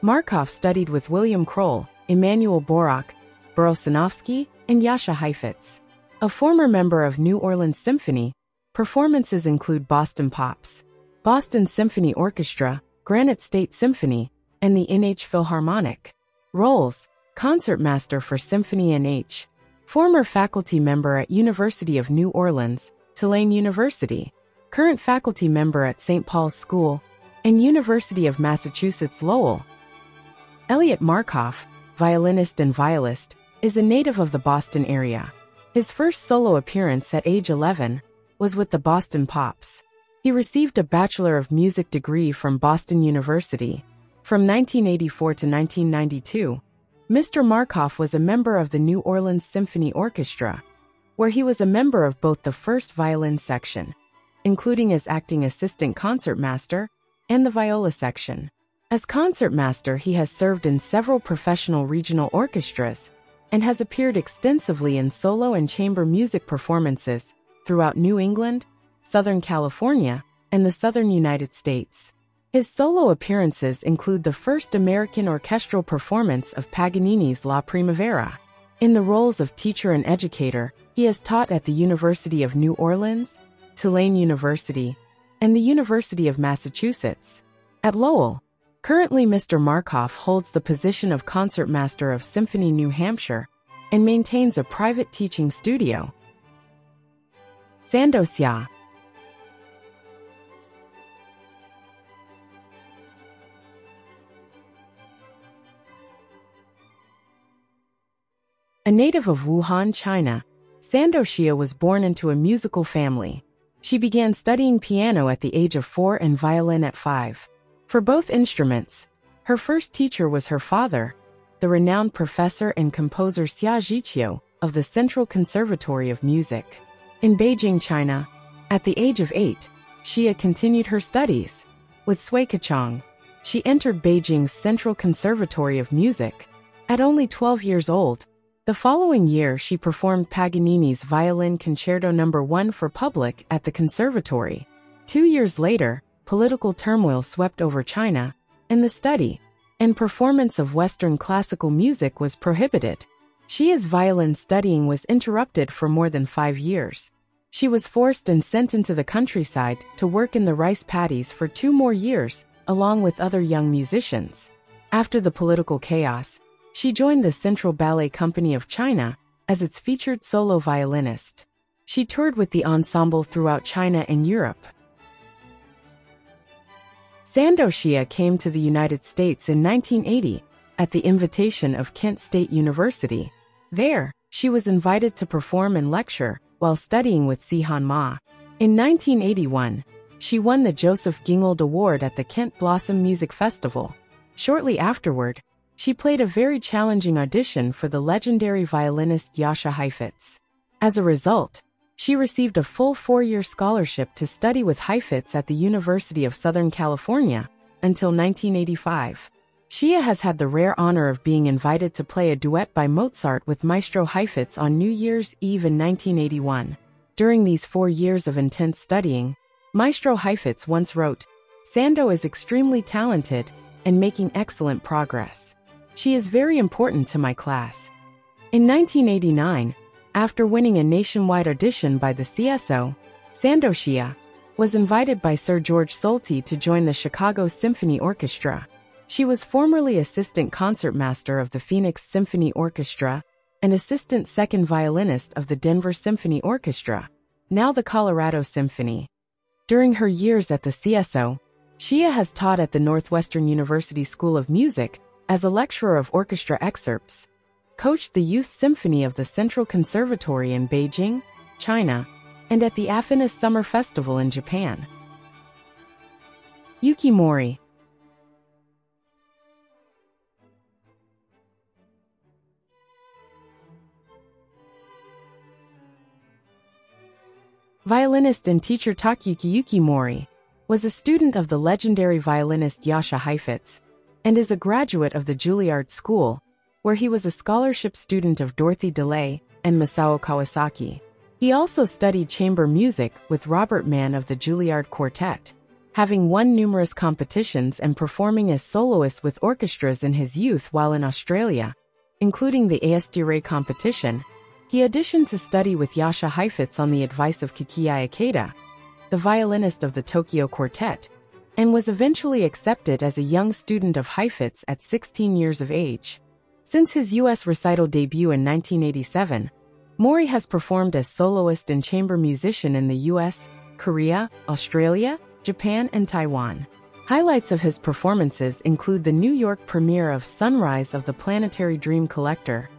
Markow studied with William Kroll, Emanuel Borach, Borussinovsky, and Jascha Heifetz. A former member of New Orleans Symphony, performances include Boston Pops, Boston Symphony Orchestra, Granite State Symphony, and the NH Philharmonic. Roles: concertmaster for Symphony NH, former faculty member at University of New Orleans, Tulane University, current faculty member at St. Paul's School, and University of Massachusetts Lowell. Elliot Markow, violinist and violist, is a native of the Boston area. His first solo appearance at age 11 was with the Boston Pops. He received a Bachelor of Music degree from Boston University. From 1984 to 1992, Mr. Markow was a member of the New Orleans Symphony Orchestra, where he was a member of both the first violin section, including as acting assistant concertmaster, and the viola section. As concertmaster, he has served in several professional regional orchestras and has appeared extensively in solo and chamber music performances throughout New England, Southern California, and the Southern United States. His solo appearances include the first American orchestral performance of Paganini's La Primavera. In the roles of teacher and educator, he has taught at the University of New Orleans, Tulane University, and the University of Massachusetts. At Lowell, currently Mr. Markow holds the position of concertmaster of Symphony New Hampshire and maintains a private teaching studio. Sandosia. A native of Wuhan, China, Sandosia was born into a musical family. She began studying piano at the age of 4 and violin at 5. For both instruments, her first teacher was her father, the renowned professor and composer Xia Zhiqiu of the Central Conservatory of Music. In Beijing, China, at the age of 8, Xia continued her studies. With Sui Kachang, she entered Beijing's Central Conservatory of Music. At only 12 years old, the following year she performed Paganini's Violin Concerto No. 1 for public at the conservatory. 2 years later, political turmoil swept over China, and the study and performance of Western classical music was prohibited. Xia's violin studying was interrupted for more than 5 years. She was forced and sent into the countryside to work in the rice paddies for 2 more years, along with other young musicians. After the political chaos, she joined the Central Ballet Company of China as its featured solo violinist. She toured with the ensemble throughout China and Europe. Sandosia came to the United States in 1980 at the invitation of Kent State University. There, she was invited to perform and lecture while studying with Sihan Ma. In 1981, she won the Joseph Gingold Award at the Kent Blossom Music Festival. Shortly afterward, she played a very challenging audition for the legendary violinist Jascha Heifetz. As a result, she received a full 4-year scholarship to study with Heifetz at the University of Southern California until 1985. Xia has had the rare honor of being invited to play a duet by Mozart with Maestro Heifetz on New Year's Eve in 1981. During these 4 years of intense studying, Maestro Heifetz once wrote, "Sando is extremely talented and making excellent progress. She is very important to my class." In 1989, after winning a nationwide audition by the CSO, Sandosia was invited by Sir George Solti to join the Chicago Symphony Orchestra. She was formerly assistant concertmaster of the Phoenix Symphony Orchestra and assistant second violinist of the Denver Symphony Orchestra, now the Colorado Symphony. During her years at the CSO, Xia has taught at the Northwestern University School of Music as a lecturer of orchestra excerpts, coached the Youth Symphony of the Central Conservatory in Beijing, China, and at the Afinis Summer Festival in Japan. Yuki Mori. Violinist and teacher Takayuki Yuki Mori was a student of the legendary violinist Jascha Heifetz and is a graduate of the Juilliard School, where he was a scholarship student of Dorothy DeLay and Masao Kawasaki. He also studied chamber music with Robert Mann of the Juilliard Quartet, having won numerous competitions and performing as soloist with orchestras in his youth while in Australia, including the ASDRA competition. He auditioned to study with Jascha Heifetz on the advice of Kikiya Ikeda, the violinist of the Tokyo Quartet, and was eventually accepted as a young student of Heifetz at 16 years of age. Since his U.S. recital debut in 1987, Mori has performed as soloist and chamber musician in the U.S., Korea, Australia, Japan, and Taiwan. Highlights of his performances include the New York premiere of Sunrise of the Planetary Dream Collector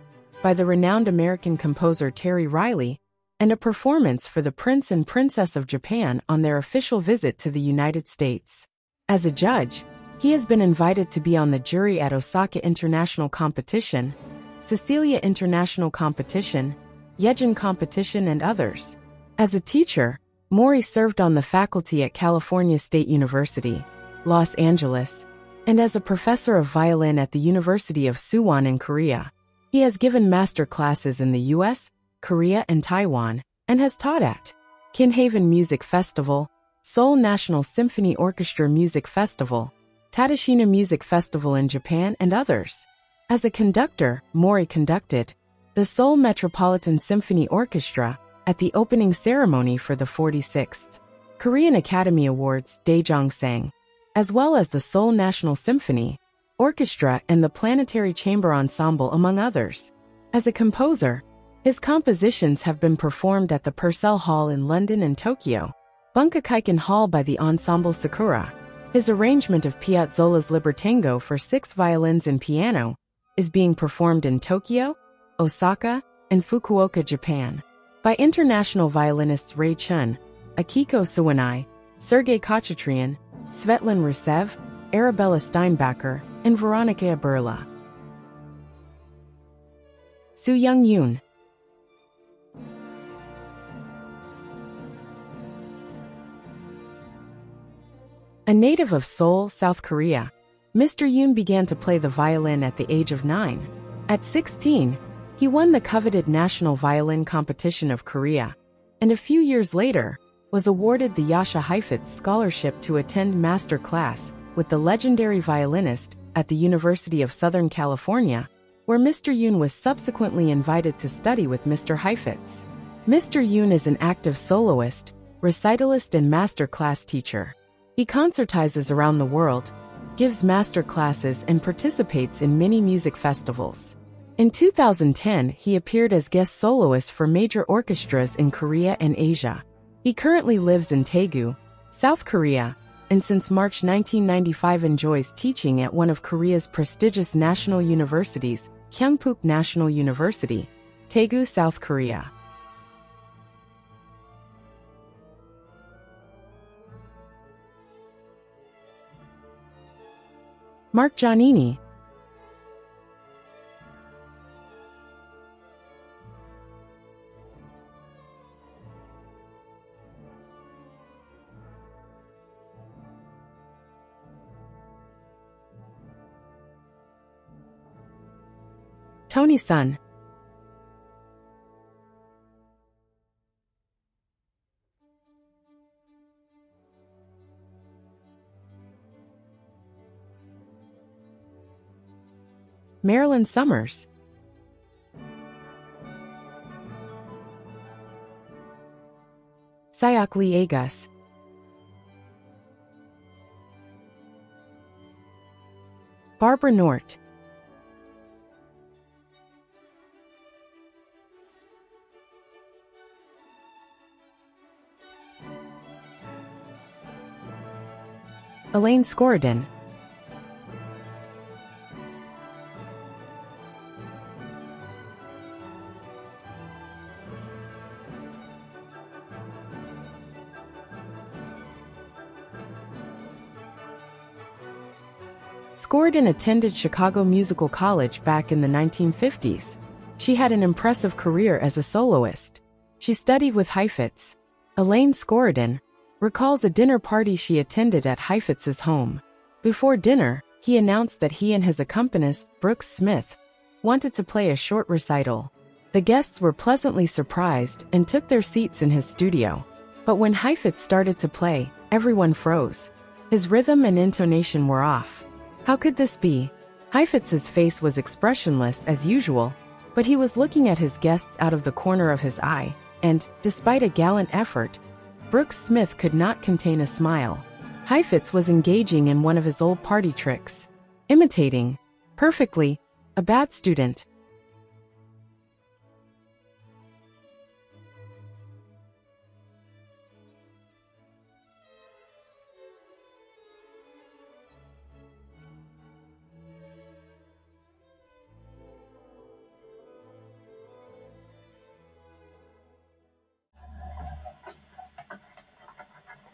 by the renowned American composer Terry Riley, and a performance for the Prince and Princess of Japan on their official visit to the United States. As a judge, he has been invited to be on the jury at Osaka International Competition, Sicilia International Competition, Yejin Competition, and others. As a teacher, Mori served on the faculty at California State University, Los Angeles, and as a professor of violin at the University of Suwon in Korea. He has given master classes in the U.S., Korea, and Taiwan, and has taught at Kinhaven Music Festival, Seoul National Symphony Orchestra Music Festival, Tadashina Music Festival in Japan, and others. As a conductor, Mori conducted the Seoul Metropolitan Symphony Orchestra at the opening ceremony for the 46th Korean Academy Awards Daejeong-sang, as well as the Seoul National Symphony Orchestra and the Planetary Chamber Ensemble, among others. As a composer, his compositions have been performed at the Purcell Hall in London and Tokyo, Bunkakaiken Hall by the Ensemble Sakura. His arrangement of Piazzolla's Libertango for 6 violins and piano is being performed in Tokyo, Osaka, and Fukuoka, Japan, by international violinists Ray Chun, Akiko Suwanai, Sergei Khachatryan, Svetlin Rusev, Arabella Steinbacher, and Veronika Burla. Soo Young Yoon. A native of Seoul, South Korea, Mr. Yoon began to play the violin at the age of 9. At 16, he won the coveted National Violin Competition of Korea, and a few years later, was awarded the Jascha Heifetz Scholarship to attend master class with the legendary violinist at the University of Southern California, where Mr. Yoon was subsequently invited to study with Mr. Heifetz. Mr. Yoon is an active soloist, recitalist, and master class teacher. He concertizes around the world, gives master classes, and participates in many music festivals. In 2010, he appeared as guest soloist for major orchestras in Korea and Asia. He currently lives in Daegu, South Korea, and since March 1995 enjoys teaching at one of Korea's prestigious national universities, Kyungpook National University, Daegu, South Korea. Mark Giannini. Tony Sun. Marilyn Summers. Ayke Agus. Barbara Nort. Elaine Scorodin. Skoridin attended Chicago Musical College back in the 1950s. She had an impressive career as a soloist. She studied with Heifetz. Elaine Skoridin recalls a dinner party she attended at Heifetz's home. Before dinner, he announced that he and his accompanist, Brooks Smith, wanted to play a short recital. The guests were pleasantly surprised and took their seats in his studio. But when Heifetz started to play, everyone froze. His rhythm and intonation were off. How could this be? Heifetz's face was expressionless as usual, but he was looking at his guests out of the corner of his eye, and, despite a gallant effort, Brooks Smith could not contain a smile. Heifetz was engaging in one of his old party tricks, imitating, perfectly, a bad student.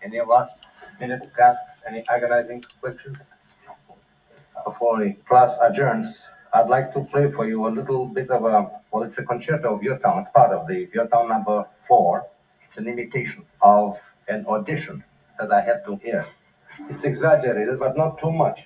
Any last minute tasks, any agonizing questions? Before the class adjourns, I'd like to play for you a little bit of it's a concerto of your town. It's part of the your town number 4. It's an imitation of an audition that I had to hear. It's exaggerated, but not too much.